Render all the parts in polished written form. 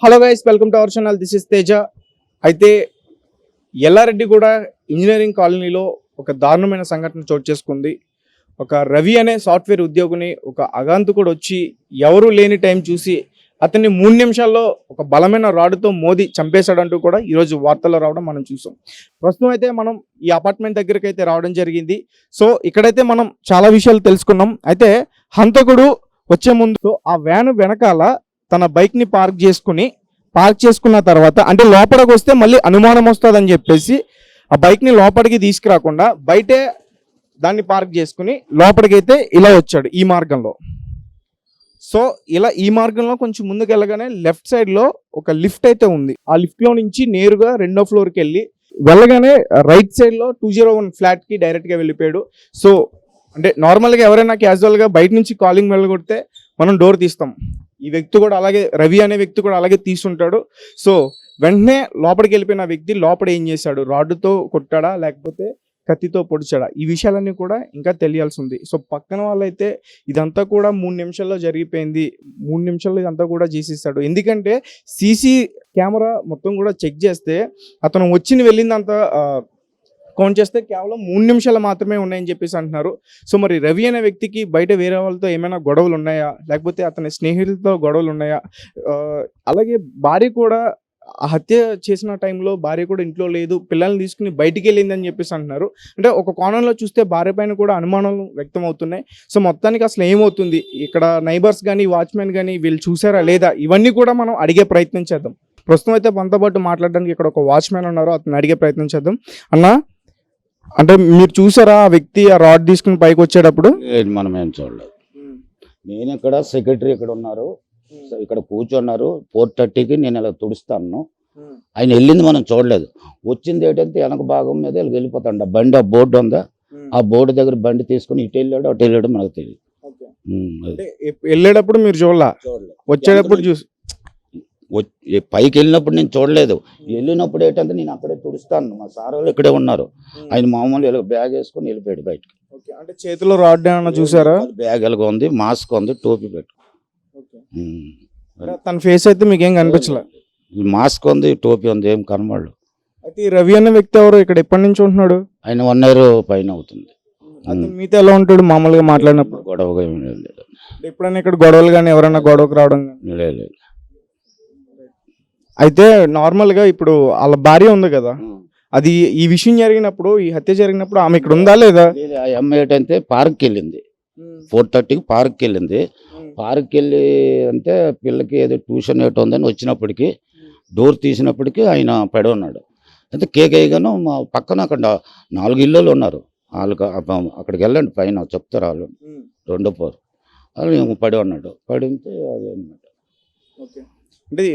Hello guys, welcome to our channel. This is Teja. అయితే ఎల్లారెడ్డి కూడా engineering కాలనీలో ఒక దారుణమైన సంఘటన చోటు చేసుకుంది. ఒక రవి అనే సాఫ్ట్వేర్ ఉద్యోగిని ఒక అగాంతకుడు వచ్చి ఎవరు లేని టైం చూసి అతన్ని 3 నిమిషాల్లో ఒక బలమైన రాడుతో మోది చంపేశాడంటూ కూడా ఈరోజు వార్తల్లో రావడం మనం చూసాం. ప్రస్తుతం అయితే మనం ఈ అపార్ట్మెంట్ దగ్గరికి అయితే రావడం జరిగింది. సో ఇక్కడైతే మనం చాలా విషయాలు తెలుసుకున్నాం. అయితే హంతకుడు వచ్చే ముందు ఆ వ్యాన్ వెనకాల తన బైక్ని పార్క్ చేసుకున్న తర్వాత, అంటే లోపలికి వస్తే మళ్ళీ అనుమానం వస్తుందని చెప్పేసి ఆ బైక్ని లోపలికి తీసుకురాకుండా బయటే దాన్ని పార్క్ చేసుకుని లోపలికైతే ఇలా వచ్చాడు ఈ మార్గంలో. సో ఇలా ఈ మార్గంలో కొంచెం ముందుకు వెళ్ళగానే లెఫ్ట్ సైడ్లో ఒక లిఫ్ట్ అయితే ఉంది. ఆ లిఫ్ట్లో నుంచి నేరుగా 2వ ఫ్లోర్కి వెళ్ళగానే రైట్ సైడ్లో 201 ఫ్లాట్కి డైరెక్ట్గా వెళ్ళిపోయాడు. సో అంటే నార్మల్గా ఎవరైనా క్యాజువల్గా బయట నుంచి కాలింగ్ వెళ్ళగొడితే మనం డోర్ తీస్తాం. ఈ వ్యక్తి కూడా అలాగే, రవి అనే వ్యక్తి కూడా అలాగే తీసుంటాడు. సో వెంటనే లోపలికి వెళ్ళిపోయిన వ్యక్తి లోపల ఏం చేశాడు, రాడ్డుతో కొట్టాడా లేకపోతే కత్తితో పొడిచాడా, ఈ విషయాలన్నీ కూడా ఇంకా తెలియాల్సి ఉంది. సో పక్కన వాళ్ళైతే ఇదంతా కూడా 3 నిమిషాల్లో జరిగిపోయింది, 3 నిమిషాల్లో ఇదంతా కూడా చేసేసాడు. ఎందుకంటే సీసీ కెమెరా మొత్తం కూడా చెక్ చేస్తే అతను వెళ్ళిందంతా కౌంట్ చేస్తే కేవలం 3 నిమిషాలు మాత్రమే ఉన్నాయని చెప్పేసి అంటున్నారు. సో మరి రవి అనే వ్యక్తికి బయట వేరే వాళ్ళతో ఏమైనా గొడవలు ఉన్నాయా, లేకపోతే అతని స్నేహితులతో గొడవలు ఉన్నాయా, అలాగే భార్య కూడా హత్య చేసిన టైంలో భార్య కూడా ఇంట్లో లేదు, పిల్లల్ని తీసుకుని బయటికి వెళ్ళిందని చెప్పేసి అంటున్నారు. అంటే ఒక కోణంలో చూస్తే భార్య పైన కూడా అనుమానాలు వ్యక్తం అవుతున్నాయి. సో మొత్తానికి అసలు ఏమవుతుంది ఇక్కడ, నైబర్స్ కానీ వాచ్మెన్ కానీ వీళ్ళు చూసారా లేదా, ఇవన్నీ కూడా మనం అడిగే ప్రయత్నం చేద్దాం. ప్రస్తుతం అయితే మనతో పాటు మాట్లాడడానికి ఇక్కడ ఒక వాచ్మెన్ ఉన్నారు, అతను అడిగే ప్రయత్నం చేద్దాం. అన్న, అంటే మీరు చూసారా ఆ వ్యక్తి ఆ రాడ్ తీసుకుని పైకి వచ్చేటప్పుడు? మనం ఏం చూడలేదు. నేను ఇక్కడ సెక్రటరీ ఇక్కడ ఉన్నారు, ఇక్కడ కూర్చున్నారు. 4:30కి నేను ఇలా తుడుస్తాను. ఆయన వెళ్ళింది మనం చూడలేదు. వచ్చింది ఏంటంటే వెనక భాగం మీద వెళ్ళిపోతాడు. బండి ఆ బోర్డు ఉందా, ఆ బోర్డు దగ్గర బండి తీసుకుని ఇటు వెళ్ళాడు అటు వెళ్ళాడు మనకు తెలియదు. వెళ్ళేటప్పుడు మీరు చూడలేదు, వచ్చేటప్పుడు చూసి పైకి వెళ్ళినప్పుడు నేను చూడలేదు. వెళ్ళినప్పుడు ఏంటంటే నేను అక్కడే తుడుస్తాను, మా సార్ వాళ్ళు ఇక్కడే ఉన్నారు. ఆయన మామూలు బ్యాగ్ వేసుకొని వెళ్ళిపోయాడు బయటకు. అంటే చేతిలో రాడ్ ఏమన్నా చూసారా? బ్యాగ్ ఎలాగ ఉంది, మాస్క్ ఉంది, టోపీ పెట్టు. తన ఫేస్ అయితే మీకు ఏం కనిపించలే? మాస్క్ ఉంది, టోపీ ఉంది, ఏం కనబడలేదు. అయితే ఈ రవి అనే వ్యక్తి ఎవరు, ఇక్కడ ఎప్పటి నుంచి ఉంటున్నాడు? ఆయన 1 year పైన అవుతుంది. మీతో ఎలా ఉంటాడు మామూలుగా మాట్లాడినప్పుడు? గొడవగా లేదు. ఎప్పుడైనా ఇక్కడ గొడవలు కానీ ఎవరైనా గొడవకు రావడం? లేదు. అయితే నార్మల్గా ఇప్పుడు వాళ్ళ భార్య ఉంది కదా, అది ఈ విషయం జరిగినప్పుడు, ఈ హత్య జరిగినప్పుడు ఆమె ఇక్కడ ఉందా లేదా? ఆ అమ్మాయి ఏంటంటే పార్క్కి వెళ్ళింది, 4:30కి పార్క్కి వెళ్ళింది. పార్క్కి వెళ్ళి అంటే పిల్లకి ఏదో ట్యూషన్ ఏటో ఉందని వచ్చినప్పటికీ డోర్ తీసినప్పటికీ ఆయన పడి ఉన్నాడు. అయితే కేకేగాను మా పక్కన అక్కడ 4 ఇళ్ళు ఉన్నారు. వాళ్ళకి అక్కడికి వెళ్ళండి, పైన చెప్తారు వాళ్ళు 2వ ఫ్లోర్. వాళ్ళు పడి ఉన్నాడు. పడితే అది అన్నమాట. అంటే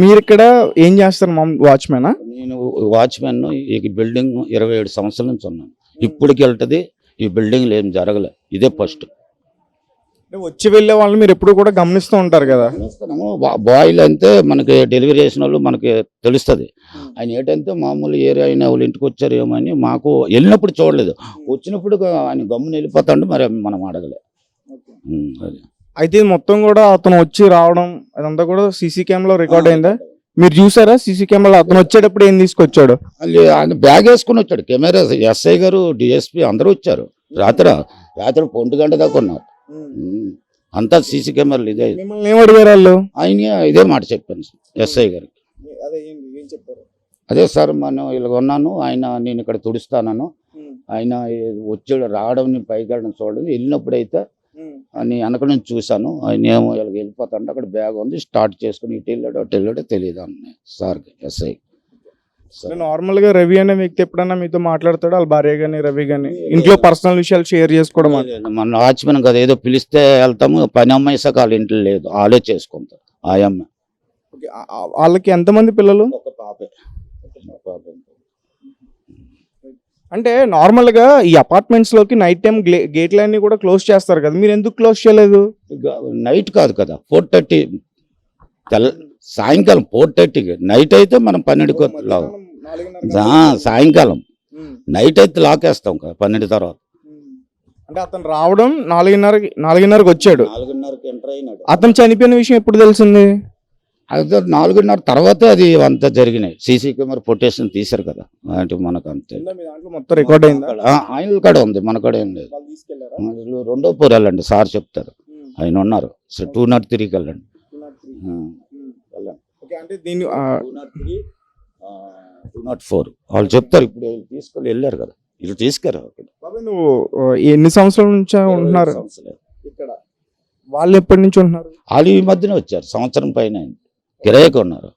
మీరు ఇక్కడ ఏం చేస్తారు వాచ్మెనా? నేను వాచ్మెన్. ఈ బిల్డింగ్ 27 సంవత్సరాల నుంచి ఉన్నాను. ఇప్పటికి వెళ్తుంది, ఈ బిల్డింగ్లో ఏం జరగలే, ఇదే ఫస్ట్. వచ్చి వెళ్ళే వాళ్ళని మీరు ఎప్పుడు కూడా గమనిస్తూ ఉంటారు కదా? బాయ్లు అంటే మనకి డెలివరీ చేసిన వాళ్ళు మనకి తెలుస్తుంది. ఆయన ఏంటంటే మామూలు ఏరియా అయినా వాళ్ళు ఇంటికి వచ్చారు ఏమని మాకు వెళ్ళినప్పుడు చూడలేదు. వచ్చినప్పుడు ఆయన గమ్మున వెళ్ళిపోతాడు, మరి మనం అడగలే. అది అయితే మొత్తం కూడా అతను వచ్చి రావడం అదంతా కూడా సీసీ కెమెరాలో రికార్డ్ అయిందా? మీరు చూసారా సీసీ కెమెరాలో అతను వచ్చేటప్పుడు ఏం తీసుకొచ్చాడు? ఆయన బ్యాగ్ వేసుకుని వచ్చాడు. కెమెరా ఎస్ఐ గారు, డిఎస్పీ అందరూ వచ్చారు. రాత్రి 1 గంట దాకా ఉన్నారు. అంతా సీసీ కెమెరాలు ఇదే. ఏమడిగారు వాళ్ళు? ఆయన ఇదే మాట చెప్పాను ఎస్ఐ గారికి. అదే సార్, మనం ఇలా ఉన్నాను, నేను ఇక్కడ తుడుస్తాను, ఆయన వచ్చాడు, రావడం పైకి వెళ్ళడం చూడడం. వెళ్ళినప్పుడైతే నేను వెనక నుంచి చూశాను, ఆయన ఏమో ఇలా వెళ్ళిపోతాడు. అక్కడ బ్యాగ్ ఉంది, స్టార్ట్ చేసుకుని ఇటు వెళ్ళాడు అటు వెళ్ళాడో తెలియదు అన్న సార్కి, ఎస్ఐ. నార్మల్ గా రవి అనే వ్యక్తి ఎప్పుడన్నా మీతో మాట్లాడతాడు? వాళ్ళ భార్య గానీ రవి గానీ ఇంట్లో పర్సనల్ విషయాలు షేర్ చేసుకోవడం? మన వాచ్మెన్ కదా, ఏదో పిలిస్తే వెళ్తాము. పని అమ్మాయి సార్ వాళ్ళ ఇంట్లో లేదు, వాళ్ళే చేసుకుంటారు. ఆ అమ్మాయి వాళ్ళకి ఎంతమంది పిల్లలు? ఒక పాపే. అంటే నార్మల్ గా ఈ అపార్ట్మెంట్స్ లోకి నైట్ టైం గేట్లన్నీ కూడా క్లోజ్ చేస్తారు కదా, మీరు ఎందుకు క్లోజ్ చేయలేదు? నైట్ కాదు కదా, 4:30 సాయంకాలం 4:30కి. నైట్ అయితే మనం 12కి సాయంకాలం, నైట్ అయితే లాకేస్తాం కదా 12 తర్వాత. అంటే అతను రావడం 4:30కి వచ్చాడు. 4:30కి ఎంటర్ అయినాడు. అతను చనిపోయిన విషయం ఎప్పుడు తెలిసింది? అదే 4:30 తర్వాత అది అంతా జరిగినాయి. సీసీ కెమెరా పొటేషన్ తీశారు కదా, అంటే మనకు అంతే. మీ దాంట్లో మొత్తం రికార్డ్ అయిందా? ఆయన కాడ ఉంది, మన కాడ ఏం లేదు. వాళ్ళు తీసుకెళ్లారా? వీళ్ళు 2వ ఫ్లోర్ వెళ్ళండి, సార్ చెప్తారు. ఆయన ఉన్నారు. సో 203కి వెళ్ళండి. వెళ్ళండి. ఓకే, అంటే దీన్ని 203, 204 వాళ్ళు చెప్తారు. ఇప్పుడు తీసుకొని వెళ్ళారు కదా, వీళ్ళు తీసుకెళ్ళారు అక్కడ. బాబాయ్ నువ్వు ఎన్ని సంవత్సరాల నుంచి ఉంటున్నారు ఇక్కడ? వాళ్ళు ఎప్పటి నుంచి ఉంటున్నారు? వాళ్ళు ఈ మధ్యన వచ్చారు, సంవత్సరం పైన అయింది. కిరాయికి ఉన్నారు.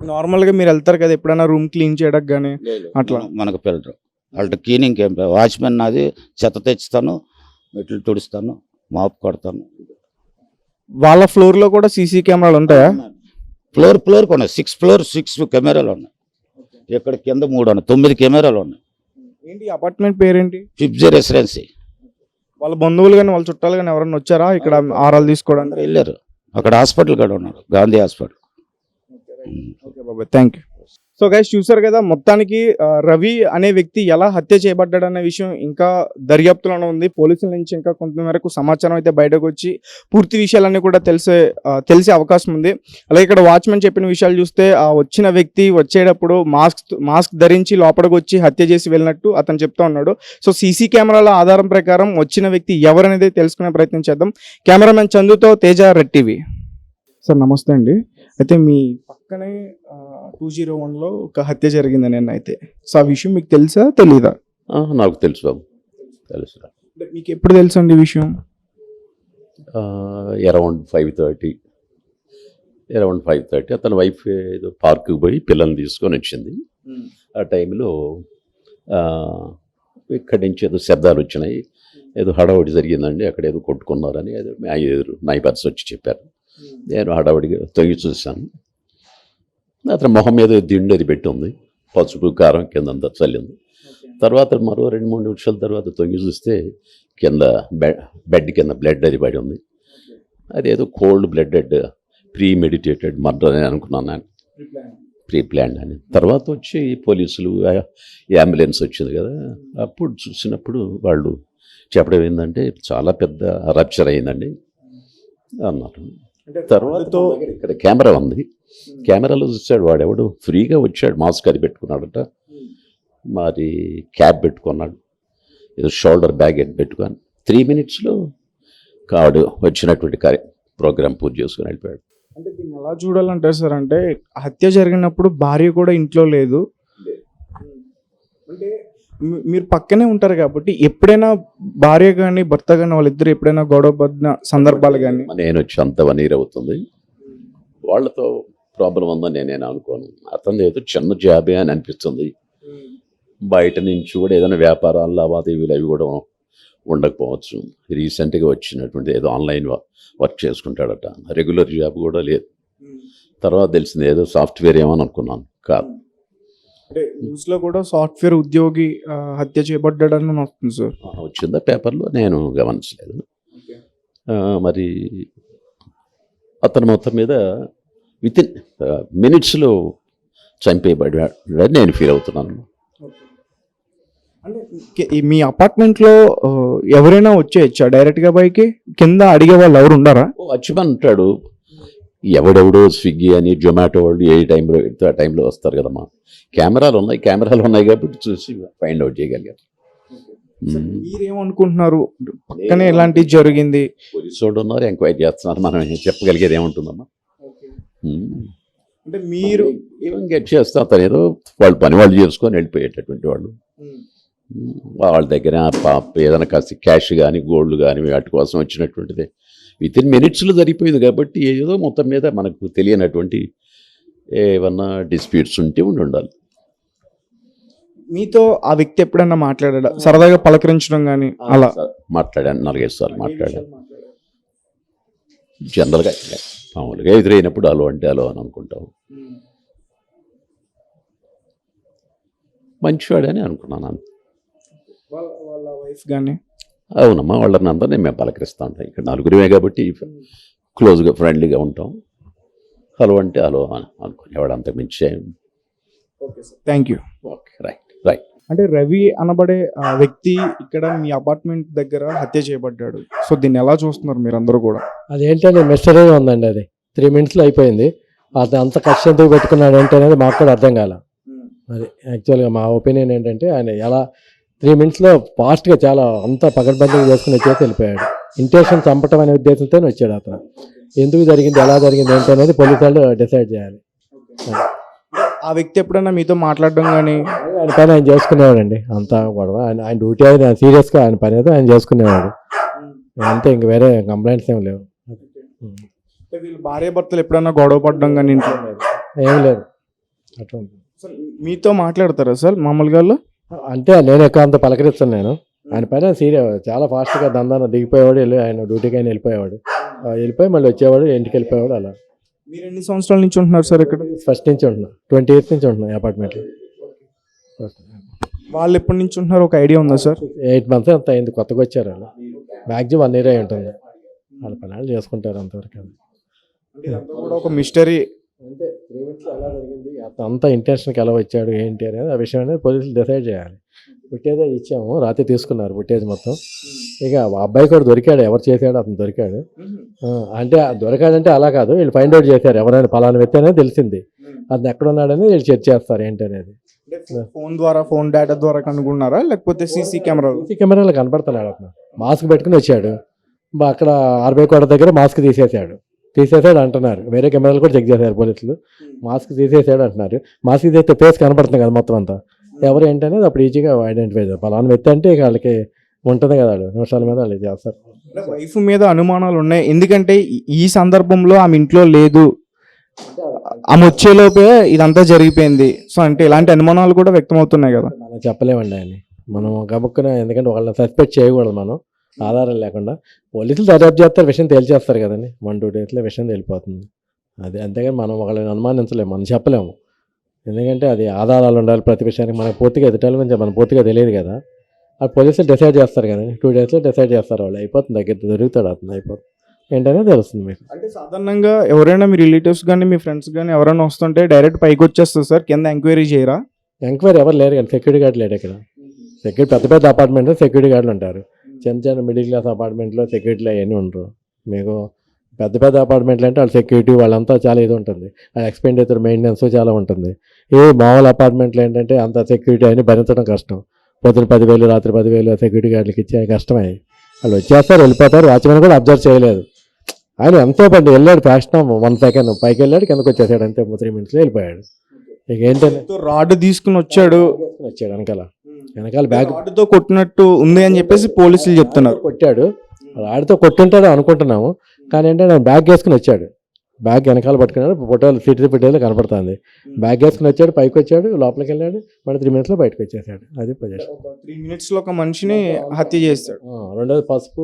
నార్మల్ గా మీరు వెళ్తారు కదా ఎప్పుడైనా రూమ్ క్లీన్ చేయడానికి కానీ అట్లా? మనకు పిల్లలు వాళ్ళ క్లీనింగ్ ఏం వాచ్మెన్ నాది, చెత్త తెచ్చుతాను, మెట్లు తుడుస్తాను, మాపు కొడతాను. వాళ్ళ ఫ్లోర్ లో కూడా సీసీ కెమెరాలు ఉంటాయా? ఫ్లోర్ ఉన్నాయి. 6 ఫ్లోర్ 6 కెమెరాలు ఉన్నాయి. ఇక్కడ కింద 3 ఉన్నాయి, 9 కెమెరాలు ఉన్నాయి. ఏంటి అపార్ట్మెంట్ పేరేంటి? ఫిఫ్జీ రెసిడెన్సీ. వాళ్ళ బంధువులు కానీ వాళ్ళ చుట్టాలు కానీ ఎవరైనా వచ్చారా ఇక్కడ ఆరాలు తీసుకోవడానికి? అందరూ వెళ్ళారు. అక్కడ హాస్పిటల్ కూడా ఉన్నారు, గాంధీ హాస్పిటల్. ఓకే బాబాయ్, థ్యాంక్ యూ. సో గైస్ చూసారు కదా, మొత్తానికి రవి అనే వ్యక్తి ఎలా హత్య చేయబడ్డాడు అనే విషయం ఇంకా దర్యాప్తులోనే ఉంది. పోలీసుల నుంచి ఇంకా కొంతమేరకు సమాచారం అయితే బయటకు వచ్చి పూర్తి విషయాలన్నీ కూడా తెలిసే అవకాశం ఉంది. అలాగే ఇక్కడ వాచ్మెన్ చెప్పిన విషయాలు చూస్తే ఆ వచ్చిన వ్యక్తి వచ్చేటప్పుడు మాస్క్ ధరించి లోపలికి వచ్చి హత్య చేసి వెళ్ళినట్టు అతను చెప్తా ఉన్నాడు. సో సీసీ కెమెరాల ఆధారం ప్రకారం వచ్చిన వ్యక్తి ఎవరనేది తెలుసుకునే ప్రయత్నం చేద్దాం. కెమెరామెన్ చందుతో తేజ, రెడ్ టీవీ. సార్ నమస్తే అండి. అయితే మీ పక్కనే 201లో ఒక హత్య జరిగిందని నిన్న అయితే. సో ఆ విషయం మీకు తెలుసా తెలీదా? నాకు తెలుసు బాబు, తెలుసు. మీకు ఎప్పుడు తెలుసు అండి ఈ విషయం? అరౌండ్ 5:30 అతని వైఫ్ ఏదో పార్క్కి పోయి పిల్లల్ని తీసుకొని వచ్చింది. ఆ టైంలో ఇక్కడి నుంచి ఏదో శబ్దాలు వచ్చినాయి, ఏదో హడావుడి జరిగిందండి, అక్కడ ఏదో కొట్టుకున్నారని ఏదో నైబర్స్ వచ్చి చెప్పారు. నేను హడావుడిగా తొంగి చూశాను. అతని మొహం మీద దిండు అది పెట్టి ఉంది, పసుపు కారం కిందంతా చల్లింది. తర్వాత మరో 2-3 నిమిషాల తర్వాత తొంగి చూస్తే కింద బెడ్ కింద బ్లడ్ అది పడి ఉంది. అదేదో కోల్డ్ బ్లడెడ్ ప్రీమెడిటేటెడ్ మర్డర్ అని అనుకున్నాను నేను, ప్రీ ప్లాన్డ్ అని. తర్వాత వచ్చి పోలీసులు, అంబులెన్స్ వచ్చింది కదా, అప్పుడు చూసినప్పుడు వాళ్ళు చెప్పడం ఏంటంటే చాలా పెద్ద రప్చర్ అయిందండి అన్నారు. తర్వాత ఇక్కడ కెమెరా ఉంది, కెమెరాలో చూసాడు వాడెవడు ఫ్రీగా వచ్చాడు, మాస్క్ అది పెట్టుకున్నాడట, మరి క్యాప్ పెట్టుకున్నాడు, ఏదో షోల్డర్ బ్యాగ్ పెట్టుకొని 3 minutesలో కాడు వచ్చినటువంటి ప్రోగ్రామ్ పూర్తి చేసుకుని వెళ్ళిపోయాడు. అంటే దీన్ని ఎలా చూడాలంటారు సార్? అంటే హత్య జరిగినప్పుడు భార్య కూడా ఇంట్లో లేదు, అంటే మీరు పక్కనే ఉంటారు కాబట్టి ఎప్పుడైనా భార్య కానీ భర్త కానీ వాళ్ళిద్దరు ఎప్పుడైనా గొడవ పడిన సందర్భాలు కానీ? నేను వచ్చి అంత 1 year అవుతుంది, వాళ్ళతో ప్రాబ్లం ఉందని నేను అనుకోను. అతను ఏదో చిన్న జాబే అని అనిపిస్తుంది. బయట నుంచి కూడా ఏదైనా వ్యాపారాలు లావాదేవీలు అవి కూడా ఉండకపోవచ్చు. రీసెంట్గా వచ్చినటువంటి ఏదో ఆన్లైన్ వర్క్ చేసుకుంటాడట, రెగ్యులర్ జాబ్ కూడా లేదు. తర్వాత తెలిసింది ఏదో సాఫ్ట్వేర్ ఏమని అనుకున్నాను, కాదు. అంటే న్యూస్లో కూడా సాఫ్ట్వేర్ ఉద్యోగి హత్య చేయబడ్డాడని వస్తుంది సార్. వచ్చిందా పేపర్లో? నేను గమనించలేదు. మరి అతను మొత్తం మీద వితిన్ మినిట్స్లో చంపేయబడ్డాడని నేను ఫీల్ అవుతున్నాను. అంటే మీ అపార్ట్మెంట్లో ఎవరైనా వచ్చేయచ్చా డైరెక్ట్గా పైకి? కింద అడిగే వాళ్ళు ఎవరు ఉండారా? వచ్చమని ఉంటాడు, ఎవడెవడో స్విగ్గీ అని జొమాటో వాళ్ళు ఏ టైంలో పెడితే ఆ టైంలో వస్తారు కదమ్మా. కెమెరాలు ఉన్నాయి కాబట్టి చూసి ఫైండ్ అవుట్ చేయగలిగారు. మీరేమనుకుంటున్నారు? పక్కనే ఇలాంటివి జరిగింది, పోలీసు వాళ్ళు ఉన్నారు, ఎంక్వైరీ చేస్తున్నారు, మనం చెప్పగలిగేది ఏముంటుందమ్మా? అంటే మీరు ఏమేమి గెట్ చేస్తే అతను ఏదో వాళ్ళు పని వాళ్ళు చేసుకొని వెళ్ళిపోయేటటువంటి వాళ్ళు. వాళ్ళ దగ్గర ఏదైనా కాస్త క్యాష్ కానీ గోల్డ్ కానీ వాటి కోసం వచ్చినటువంటిది వితిన్ మినిట్స్లో జరిగిపోయింది. కాబట్టి ఏదో మొత్తం మీద మనకు తెలియనటువంటి ఏమన్నా డిస్ప్యూట్స్ ఉంటే ఉండాలి. మీతో ఆ వ్యక్తి ఎప్పుడన్నా మాట్లాడా? సరదాగా పలకరించడం కానీ అలా? మాట్లాడాను, 4-5 సార్లు మాట్లాడాను. జనరల్గా మామూలుగా ఎదురైనప్పుడు అలో అంటే అలో అని అనుకుంటాం. మంచివాడని అనుకున్నాను. వాళ్ళ వైఫ్ కానీ? అవునమ్మా, వాళ్ళని అందరినీ మేము పలకరిస్తూ ఉంటాం. ఇక్కడ 4గురిమే కాబట్టి క్లోజ్గా ఫ్రెండ్లీగా ఉంటాం. హలో అంటే హలో అని అనుకునేవాడు, అంత మించి. Okay sir, thank you. Okay, right. అంటే రవి అనబడే వ్యక్తి ఇక్కడ మీ అపార్ట్మెంట్ దగ్గర హత్య చేయబడ్డాడు. సో దీన్ని ఎలా చూస్తున్నారు మీరు అందరూ కూడా? అదేంటంటే మిస్టరీగా ఉందండి. అది 3 minutesలో అయిపోయింది. అతను అంత కష్టం ఎందుకు పెట్టుకున్నాడు ఏంటి అనేది మాకు కూడా అర్థం కాల. అది యాక్చువల్గా మా ఒపీనియన్ ఏంటంటే ఆయన ఎలా 3 minutesలో ఫాస్ట్గా చాలా అంతా పకడ్బందీగా చేసుకుని వచ్చేసి వెళ్ళిపోయాడు. ఇంటెన్షన్ చంపటం అనే ఉద్దేశంతో వచ్చాడు అతను. ఎందుకు జరిగింది ఎలా జరిగింది ఏంటి అనేది పోలీసు వాళ్ళు డిసైడ్ చేయాలి. ఆ వ్యక్తి ఎప్పుడైనా మీతో మాట్లాడడం కానీ ఆయన పని ఆయన చేసుకునేవాడండి, అంతా గొడవ ఆయన డ్యూటీ అయితే సీరియస్గా ఆయన పని అయితే ఆయన చేసుకునేవాడు అంతే, ఇంక వేరే కంప్లైంట్స్ ఏమి లేవు. వీళ్ళు భార్య భర్తలు ఎప్పుడైనా గొడవ పడడం కానీ ఇంట్లో ఏం లేదు అట్లా. సార్ మీతో మాట్లాడతారా సార్ మామూలుగా వాళ్ళు? అంటే నేను ఎక్కువ అంత పలకరిస్తాను నేను. ఆయన పైన చాలా ఫాస్ట్గా దందాన దిగిపోయేవాడు, ఆయన డ్యూటీకి అయినా వెళ్ళిపోయేవాడు, వెళ్ళిపోయి మళ్ళీ వచ్చేవాడు, ఇంటికి వెళ్ళిపోయేవాడు. అలా. మీరు ఎన్ని సంవత్సరాల నుంచి ఉంటున్నారు సార్ ఇక్కడ? ఫస్ట్ నుంచి ఉంటున్నా, 20 years నుంచి ఉంటున్నా అపార్ట్మెంట్లో. వాళ్ళు ఎప్పటి నుంచి ఉంటున్నారు ఒక ఐడియా ఉందా సార్? 8 months అంత అయింది, కొత్తగా వచ్చారు వాళ్ళు. మ్యాక్సిమం 1 year అయి ఉంటుంది. వాళ్ళ పని వాళ్ళు చేసుకుంటారు అంతవరకు. ఇదంతా కూడా ఒక మిస్టరీ. అంటే 3 minutes ఎలా జరిగింది, అంతా ఇంటెన్షన్కి ఎలా వచ్చాడు ఏంటి అనేది ఆ విషయం అనేది పోలీసులు డిసైడ్ చేయాలి. ఫుటేజ్ ఇచ్చాము, రాత్రి తీసుకున్నారు ఫుటేజ్ మొత్తం. ఇక ఆ అబ్బాయి కూడా దొరికాడు, ఎవరు చేశాడు అతను దొరికాడు. అంటే దొరికాడంటే అలా కాదు, వీళ్ళు ఫైండ్ అవుట్ చేశారు ఎవరైనా పలానా వ్యక్తి అనేది తెలిసింది, అతను ఎక్కడ ఉన్నాడని వీళ్ళు చెక్ చేస్తారు ఏంటి అనేది. ఫోన్ ద్వారా, ఫోన్ డేటా ద్వారా కనుగొన్నారా లేకపోతే సీసీ కెమెరాలు కనపడుతున్నాడు అతను. మాస్క్ పెట్టుకుని వచ్చాడు, అక్కడ 60 కోట్ల దగ్గర మాస్క్ తీసేసాడు అంటున్నారు. వేరే కెమెరాలు కూడా చెక్ చేశారు పోలీసులు, మాస్క్ తీసేసాడు అంటున్నారు. మాస్క్ తీసేస్తే ఫేస్ కనపడుతుంది కదా మొత్తం అంతా, ఎవరు ఏంటనేది అప్పుడు ఈజీగా ఐడెంటిఫై చేస్తారు. పలానా వ్యక్తి అంటే వాళ్ళకి ఉంటుంది కదా, వాళ్ళు నిమిషాల మీద వాళ్ళు చేస్తారు. వైఫ్ మీద అనుమానాలు ఉన్నాయి, ఎందుకంటే ఈ సందర్భంలో ఆమె ఇంట్లో లేదు, ఆమె వచ్చేలోపే ఇదంతా జరిగిపోయింది. సో అంటే ఇలాంటి అనుమానాలు కూడా వ్యక్తమవుతున్నాయి కదా. మనం చెప్పలేమండి ఆయన, మనం గబుక్కున, ఎందుకంటే వాళ్ళని సస్పెక్ట్ చేయకూడదు మనం ఆధారం లేకుండా. పోలీసులు దర్యాప్తు చేస్తారు, విషయం తేల్చేస్తారు కదండి. 1-2 daysలో విషయం తెలిపోతుంది. అది అంతేగాని మనం వాళ్ళని అనుమానించలేము, మనం చెప్పలేము. ఎందుకంటే అది ఆధారాలు ఉండాలి ప్రతి విషయానికి. మనకు పూర్తిగా ఎదుటాల గురించి మనం పూర్తిగా తెలియదు కదా. అది పోలీసులు డిసైడ్ చేస్తారు కదండి, 2 daysలో డిసైడ్ చేస్తారు వాళ్ళు. అయిపోతుంది, దగ్గర దొరుకుతాడు అతను, అయిపోతుంది ఏంటనే తెలుస్తుంది మీకు. అంటే సాధారణంగా ఎవరైనా మీ రిలేటివ్స్ కానీ మీ ఫ్రెండ్స్ కానీ ఎవరైనా వస్తుంటే డైరెక్ట్ పైకి వచ్చేస్తారు సార్, కింద ఎంక్వైరీ చేయరా? ఎంక్వైరీ ఎవరు లేరు కానీ, సెక్యూరిటీ గార్డు లేడు ఇక్కడ. పెద్ద పెద్ద అపార్ట్మెంట్లో సెక్యూరిటీ గార్డులు ఉంటారు. చిన్న మిడిల్ క్లాస్ అపార్ట్మెంట్లో సెక్యూరిటీలు అవన్నీ ఉండరు. మీకు పెద్ద అపార్ట్మెంట్లు అంటే వాళ్ళ సెక్యూరిటీ వాళ్ళంతా చాలా ఇది ఉంటుంది, వాళ్ళ ఎక్స్పెండిచర్ మెయింటెనెన్స్ చాలా ఉంటుంది. ఏ మామూలు అపార్ట్మెంట్లు ఏంటంటే అంత సెక్యూరిటీ అని భరించడం కష్టం. పొద్దున 10,000 రాత్రి 10,000 సెక్యూరిటీ గార్డులకి ఇచ్చి కష్టమే. వాళ్ళు వచ్చేస్తారు వెళ్ళిపోతారు, వాచ్మెన్ కూడా అబ్జర్వ్ చేయలేదు. ఆయన ఎంతో పడి వెళ్ళాడు, ఫ్యాషన్ 1 second పైకి వెళ్ళాడు, కిందకు వచ్చేసాడు అంతే, 3 minutesలో వెళ్ళిపోయాడు. ఇక ఏంటంటే రాడ్ తీసుకుని వచ్చాడు వెనకాల బ్యాగ్ రాడ్తో కొట్టినట్టు ఉంది అని చెప్పేసి పోలీసులు చెప్తున్నారు. కొట్టాడు, రాడ్తో కొట్టుంటాడు అనుకుంటున్నాము, కానీ ఏంటంటే బ్యాగ్ వేసుకుని వచ్చాడు. బ్యాగ్ వెనకాల పట్టుకున్నాడు, ఫోటోలు ఫోటోలో కనపడుతుంది. బ్యాగ్ వేసుకుని వచ్చాడు, పైకి వచ్చాడు, లోపలికి వెళ్ళాడు, మళ్ళీ 3 minutesలో బయటకు వచ్చేసాడు. అది పొజిషన్. 3 minutesలో ఒక మనిషిని హత్య చేస్తాడు. రెండోది పసుపు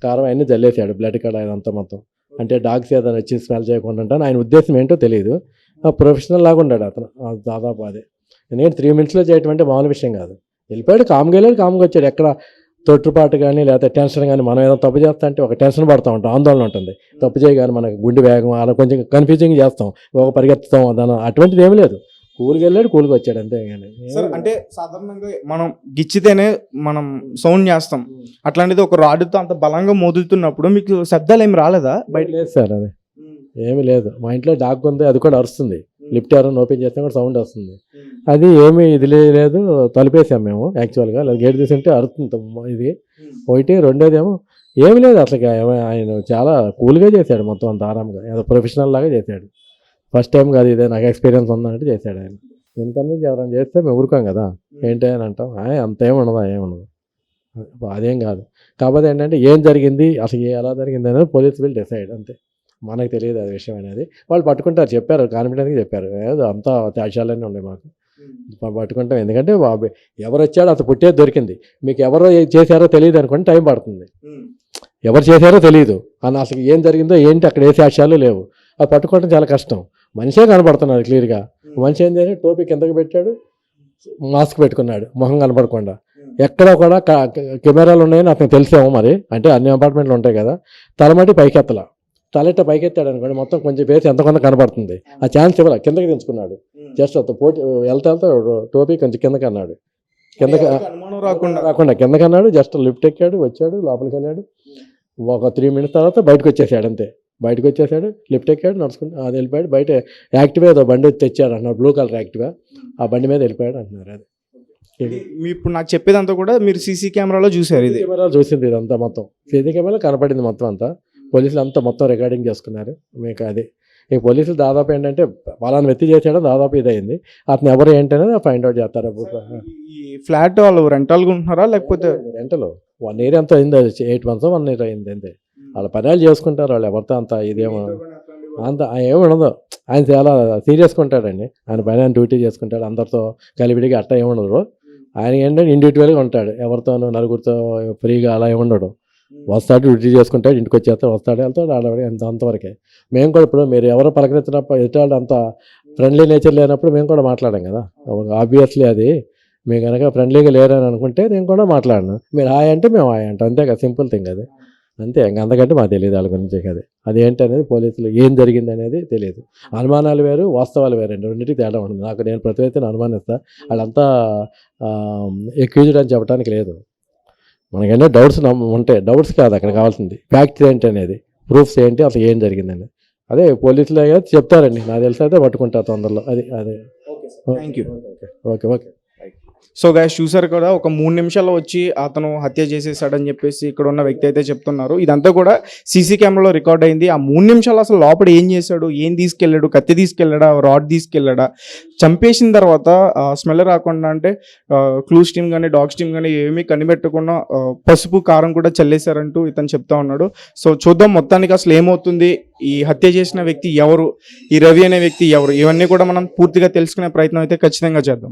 కారం అన్నీ జల్లేసాడు, బ్లడ్ కడ ఇదంతా మొత్తం. అంటే డాగ్స్ ఏదైనా వచ్చి స్మెల్ చేయకుండా ఉంటాను, ఆయన ఉద్దేశం ఏంటో తెలియదు. ప్రొఫెషనల్ లాగా ఉన్నాడు అతను దాదాపు. అదే ఎందుకంటే 3 minutesలో చేయటం అంటే మామూలు విషయం కాదు. వెళ్ళిపోయాడు, కామ్గా వెళ్ళాడు, కామ్గా వచ్చాడు. ఎక్కడ తొట్టుపాటు కానీ లేకపోతే టెన్షన్ కానీ, మనం ఏదో తప్పు చేస్తా అంటే ఒక టెన్షన్ పడుతూ ఉంటాం, ఆందోళన ఉంటుంది. తప్పు చేయగానే మనకు గుండె వేగం అలా కొంచెం కన్ఫ్యూజింగ్ చేస్తాం, ఒక పరిగెత్తుతాం, దాని అటువంటిది ఏమి లేదు. కూలికి వెళ్ళాడు, కూలికి వచ్చాడు అంతే. సార్ అంటే సాధారణంగా మనం గిచ్చితేనే మనం సౌండ్ చేస్తాం, అట్లాంటిది ఒక రాడ్తో అంత బలంగా మోదుతున్నప్పుడు మీకు శబ్దాలు ఏమి రాలేదా బయట? లేదు సార్, అది ఏమీ లేదు. మా ఇంట్లో డాగ్ ఉంది, అది కూడా అరుస్తుంది. లిఫ్ట్ ఎవరైనా ఓపెన్ చేస్తే కూడా సౌండ్ వస్తుంది. అది ఏమీ ఇది లేదు, తలుపేసాం మేము యాక్చువల్గా. లేదా గేట్ తీసింటే అరుతుంది ఇది ఒకటి. రెండోది ఏమో ఏమి లేదు అసలు. ఆయన చాలా కూల్గా చేశాడు, మొత్తం అంత ఆరాంగా, ఏదో ప్రొఫెషనల్ లాగా చేశాడు. ఫస్ట్ టైం కాదు ఇదే, నాకు ఎక్స్పీరియన్స్ ఉందన్నట్టు చేశాడు ఆయన. ఇంత నుంచి ఎవరైనా చేస్తే మేము ఊరుకోం కదా, ఏంటి అని అంటాం. అంత ఏముండదు, ఏముండదు, అదేం కాదు. కాకపోతే ఏంటంటే ఏం జరిగింది అసలు, ఎలా జరిగింది అనేది పోలీసు విల్ డిసైడ్ అంతే. మనకు తెలియదు అది విషయం అనేది. వాళ్ళు పట్టుకుంటారు, చెప్పారు, కాన్ఫిడెంట్గా చెప్పారు. ఏదో అంతా త్యాశాలన్నీ ఉన్నాయి మాకు, పట్టుకుంటాం. ఎందుకంటే ఎవరు వచ్చాడో అతను పుట్టేది దొరికింది. మీకు ఎవరో చేశారో తెలియదు అనుకోండి, టైం పడుతుంది. ఎవరు చేశారో తెలియదు అని, అసలు ఏం జరిగిందో ఏంటి అక్కడ ఏ సాక్ష్యాలు లేవు, అది పట్టుకోవడం చాలా కష్టం. మనిషే కనపడుతున్నారు క్లియర్గా. మనిషి ఏం చేశాడు, టోపీ కిందకి పెట్టాడు, మాస్క్ పెట్టుకున్నాడు, మొహం కనపడకుండా. ఎక్కడ కూడా కెమెరాలు ఉన్నాయని అతనికి తెలిసాము మరి, అంటే అన్ని అపార్ట్మెంట్లు ఉంటాయి కదా. తలమటి పైకెత్తల, తలెట్ట పైకెత్తాడు అనుకోండి, మొత్తం కొంచెం ఫేస్ ఎంత కొంత కనపడుతుంది. ఆ ఛాన్స్ ఇవ్వాలి, కిందకి దించుకున్నాడు. జస్ట్ పోటీ వెళ్తా టోపీ కొంచెం కిందకి అన్నాడు, కిందకి రాకుండా కిందకి అన్నాడు. జస్ట్ లిఫ్ట్ ఎక్కాడు, వచ్చాడు, లోపలికి వెళ్ళాడు. ఒక 3 minutes తర్వాత బయటకు వచ్చేసాడు అంతే. బయటకు వచ్చేసాడు, లిఫ్ట్ ఎక్కాడు, నడుచుకుంటూ అది వెళ్ళిపోయాడు. బయట యాక్టివా ఏదో బండి తెచ్చాడు అన్నారు, బ్లూ కలర్ యాక్టివా, ఆ బండి మీద వెళ్ళిపోయాడు అంటున్నారు. అది మీ ఇప్పుడు నాకు చెప్పేదంతా కూడా మీరు సీసీ కెమెరాలో చూసారు ఇది. కెమెరా చూసింది ఇదంతా మొత్తం, సీసీ కెమెరా కనపడింది మొత్తం అంతా. పోలీసులు అంతా మొత్తం రికార్డింగ్ చేసుకున్నారు. మీకు అది ఈ పోలీసులు దాదాపు ఏంటంటే వాళ్ళని వెత్తి చేసేయడం దాదాపు ఇదైంది. అతను ఎవరు ఏంటనేది ఫైండ్ అవుట్ చేస్తారు. ఈ ఫ్లాట్ వాళ్ళు రెంటల్గా ఉంటున్నారా లేకపోతే రెంటలు 1 year ఎంతో అయింది, 8 months 1 year అయింది అంతే. వాళ్ళ పర్యాలు చేసుకుంటారు, వాళ్ళు ఎవరితో అంత ఇదేమో అంత ఏమి ఉండదు. ఆయన చాలా సీరియస్గా ఉంటాడండి, ఆయన పైన డ్యూటీ చేసుకుంటాడు, అందరితో కలివిడిగా అట్ట ఏమి ఉండదు. ఆయన ఏంటంటే ఇండివిజువల్గా ఉంటాడు, ఎవరితోనూ నలుగురితో ఫ్రీగా అలా ఏమి ఉండడు. వస్తాడు, డ్యూటీ చేసుకుంటాడు, ఇంటికి వచ్చేస్తాడు, వస్తాడు, వెళ్తాడు, ఆడవాడి అంతవరకే. మేము కూడా ఇప్పుడు మీరు ఎవరో పలకరించినప్పుడు ఎదుటాడు అంత ఫ్రెండ్లీ నేచర్ లేనప్పుడు మేము కూడా మాట్లాడాం కదా. ఆబ్వియస్లీ అది మీరు కనుక ఫ్రెండ్లీగా లేరని అనుకుంటే నేను కూడా మాట్లాడను. మీరు హాయ్ అంటే మేము హాయ్ అంటాం, అంతే కదా, సింపుల్ థింగ్ అది. అంతే, ఇంకా అంతకంటే మాకు తెలియదు వాళ్ళ గురించి. అది అదేంటి అనేది పోలీసులు ఏం జరిగింది అనేది తెలియదు. అనుమానాలు వేరు, వాస్తవాలు వేరు, రెండింటికి తేడా ఉంటుంది. నేను ప్రతి వ్యక్తిని అనుమానిస్తాను, వాళ్ళంతా ఎక్యూజ్డ్ అని చెప్పడానికి లేదు. మనకేంటో డౌట్స్ ఉంటాయి, డౌట్స్ కాదు అక్కడ కావాల్సింది, ఫ్యాక్ట్స్ ఏంటి అనేది, ప్రూఫ్స్ ఏంటి, అసలు ఏం జరిగిందని. అదే పోలీసులు చెప్తారండి, నాకు తెలిసి అయితే పట్టుకుంటారు తొందరలో. అది అదే. Thank you. Okay okay. So guys చూసారు కదా, ఒక 3 నిమిషాల్లో వచ్చి అతను హత్య చేసేసాడని చెప్పేసి ఇక్కడ ఉన్న వ్యక్తి అయితే చెప్తున్నారు. ఇదంతా కూడా సీసీ కెమెరాలో రికార్డ్ అయింది. ఆ 3 నిమిషాలు అసలు లోపల ఏం చేశాడు, ఏం తీసుకెళ్ళాడు, కత్తి తీసుకెళ్ళాడా, రాడ్ తీసుకెళ్ళాడా, చంపేసిన తర్వాత స్మెల్ రాకుండా అంటే క్లూస్ టీమ్ కానీ డాగ్స్ టీమ్ కానీ ఏమీ కనిపెట్టకుండా పసుపు కారం కూడా చల్లేశారంటూ ఇతను చెప్తా ఉన్నాడు. సో చూద్దాం మొత్తానికి అసలు ఏమవుతుంది, ఈ హత్య చేసిన వ్యక్తి ఎవరు, ఈ రవి అనే వ్యక్తి ఎవరు, ఇవన్నీ కూడా మనం పూర్తిగా తెలుసుకునే ప్రయత్నం అయితే ఖచ్చితంగా చేద్దాం.